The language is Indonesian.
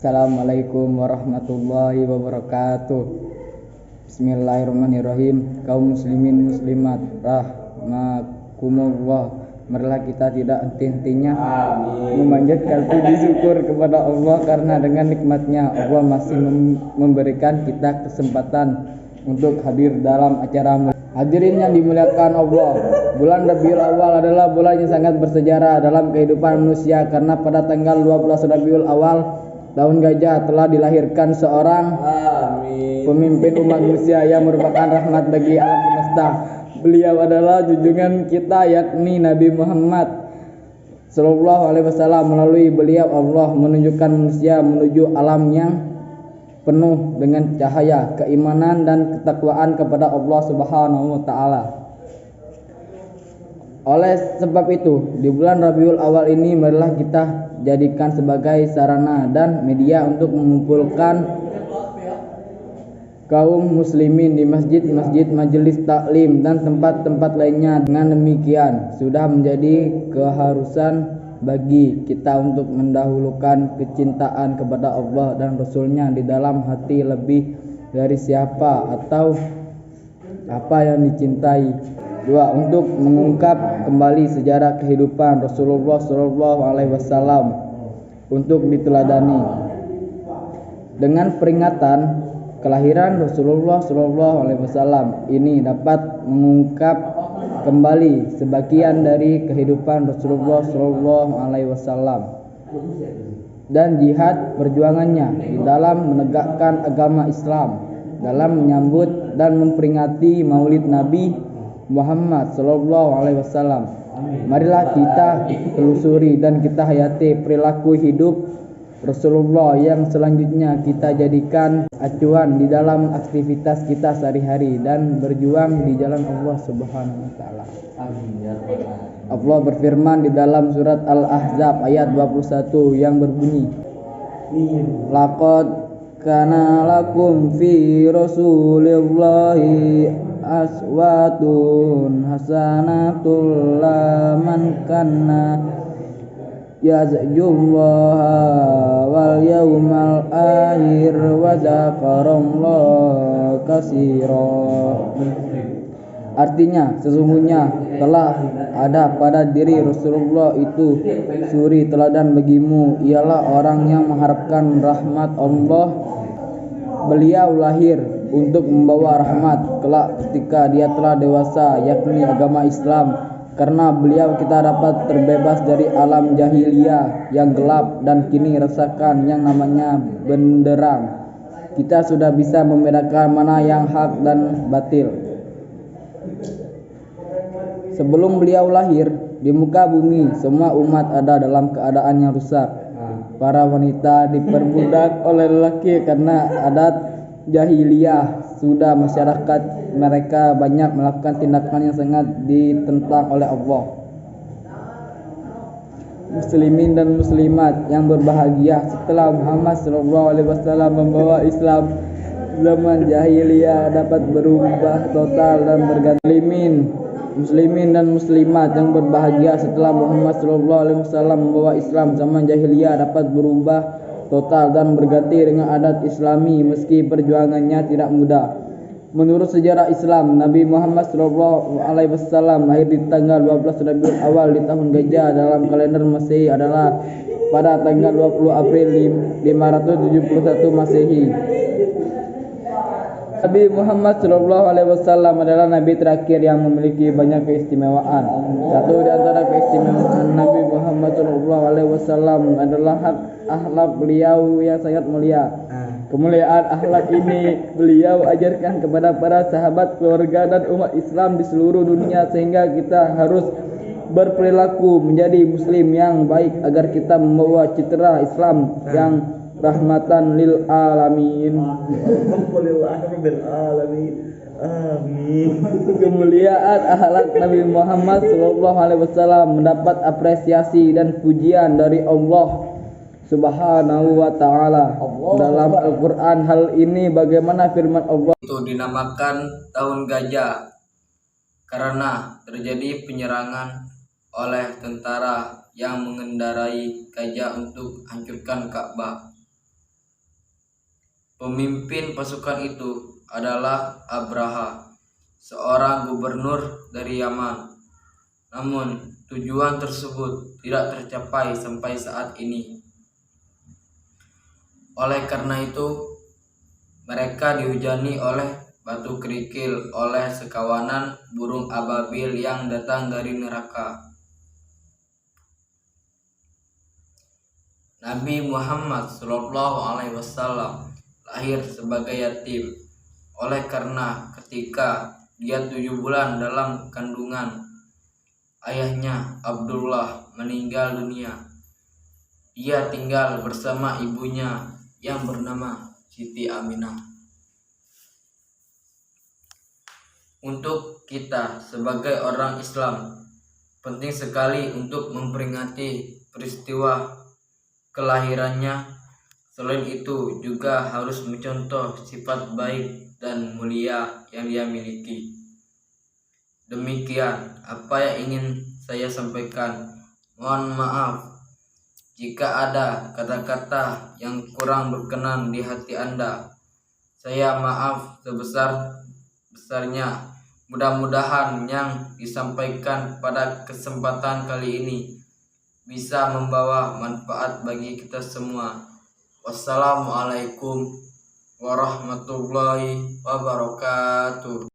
Assalamualaikum warahmatullahi wabarakatuh. Bismillahirrahmanirrahim. Kaum muslimin muslimat rahmakumullah, marilah kita tidak henti-hentinya memanjatkan puji syukur kepada Allah, karena dengan nikmatnya Allah masih memberikan kita kesempatan untuk hadir dalam acara. Hadirin yang dimuliakan Allah, bulan Rabiul Awal adalah bulan yang sangat bersejarah dalam kehidupan manusia, karena pada tanggal 12 Rabiul Awal tahun gajah telah dilahirkan seorang pemimpin umat manusia yang merupakan rahmat bagi alam semesta. Beliau adalah junjungan kita, yakni Nabi Muhammad Sallallahu Alaihi Wasallam. Melalui beliau Allah menunjukkan manusia menuju alam yang penuh dengan cahaya keimanan dan ketakwaan kepada Allah Subhanahu wa taala. Oleh sebab itu, di bulan Rabiul Awal ini marilah kita jadikan sebagai sarana dan media untuk mengumpulkan kaum muslimin di masjid-masjid, majelis taklim dan tempat-tempat lainnya. Dengan demikian sudah menjadi keharusan bagi kita untuk mendahulukan kecintaan kepada Allah dan Rasulnya di dalam hati lebih dari siapa atau apa yang dicintai. 2. Untuk mengungkap kembali sejarah kehidupan Rasulullah Sallallahu Alaihi Wasallam untuk diteladani. Dengan peringatan kelahiran Rasulullah Sallallahu Alaihi Wasallam ini dapat mengungkap kembali sebagian dari kehidupan Rasulullah Sallallahu Alaihi Wasallam dan jihad perjuangannya di dalam menegakkan agama Islam, dalam menyambut dan memperingati Maulid Nabi Muhammad Sallallahu Alaihi Wasallam. Marilah kita telusuri dan kita hayati perilaku hidup Rasulullah yang selanjutnya kita jadikan acuan di dalam aktivitas kita sehari-hari dan berjuang di jalan Allah Subhanahu wa taala. Allah berfirman di dalam surat Al-Ahzab ayat 21 yang berbunyi, Laqad kana lakum fi Rasulillahi aswatun hasanatul laman kana yazjullaha wal yawmal akhir wa zakarallaha katsira. Artinya, sesungguhnya telah ada pada diri Rasulullah itu suri teladan bagimu, ialah orang yang mengharapkan rahmat Allah. Beliau lahir untuk membawa rahmat kelak ketika dia telah dewasa, yakni agama Islam. Karena beliau kita dapat terbebas dari alam jahiliyah yang gelap dan kini rasakan yang namanya benderang. Kita sudah bisa membedakan mana yang hak dan batil. Sebelum beliau lahir di muka bumi, semua umat ada dalam keadaan yang rusak. Para wanita diperbudak oleh lelaki karena adat jahiliyah. Sudah masyarakat mereka banyak melakukan tindakan yang sangat ditentang oleh Allah. Muslimin dan muslimat yang berbahagia, setelah Muhammad SAW membawa Islam, zaman jahiliyah dapat berubah total dan berganti. Muslimin dan muslimat yang berbahagia, setelah Muhammad SAW membawa Islam, zaman jahiliyah dapat berubah total dan berganti dengan adat Islami, meski perjuangannya tidak mudah. Menurut sejarah Islam, Nabi Muhammad SAW lahir di tanggal 12 Rabiul Awal di tahun gajah dalam kalender Masehi adalah pada tanggal 20 April 571 Masehi. Nabi Muhammad SAW adalah Nabi terakhir yang memiliki banyak keistimewaan. Satu di antara keistimewaan Nabi Muhammad SAW adalah hak akhlak beliau yang sangat mulia. Kemuliaan akhlak ini beliau ajarkan kepada para sahabat, keluarga dan umat Islam di seluruh dunia, sehingga kita harus berperilaku menjadi muslim yang baik agar kita membawa citra Islam yang rahmatan lil alamin. Alhamdulillahirabbil alamin. Amin. Kemuliaan akhlak Nabi Muhammad SAW mendapat apresiasi dan pujian dari Allah Subhanahu wa taala dalam Al-Qur'an. Hal ini bagaimana firman Allah, itu dinamakan tahun gajah karena terjadi penyerangan oleh tentara yang mengendarai gajah untuk hancurkan Ka'bah. Pemimpin pasukan itu adalah Abraha, seorang gubernur dari Yaman. Namun tujuan tersebut tidak tercapai sampai saat ini. Oleh karena itu, mereka dihujani oleh batu kerikil oleh sekawanan burung ababil yang datang dari neraka. Nabi Muhammad SAW lahir sebagai yatim. Oleh karena ketika dia 7 bulan dalam kandungan, ayahnya Abdullah meninggal dunia. Dia tinggal bersama ibunya yang bernama Siti Aminah. Untuk kita sebagai orang Islam, penting sekali untuk memperingati peristiwa kelahirannya. Selain itu juga harus mencontoh sifat baik dan mulia yang dia miliki. Demikian apa yang ingin saya sampaikan. Mohon maaf jika ada kata-kata yang kurang berkenan di hati Anda. Saya maaf sebesar-besarnya. Mudah-mudahan yang disampaikan pada kesempatan kali ini bisa membawa manfaat bagi kita semua. Wassalamualaikum warahmatullahi wabarakatuh.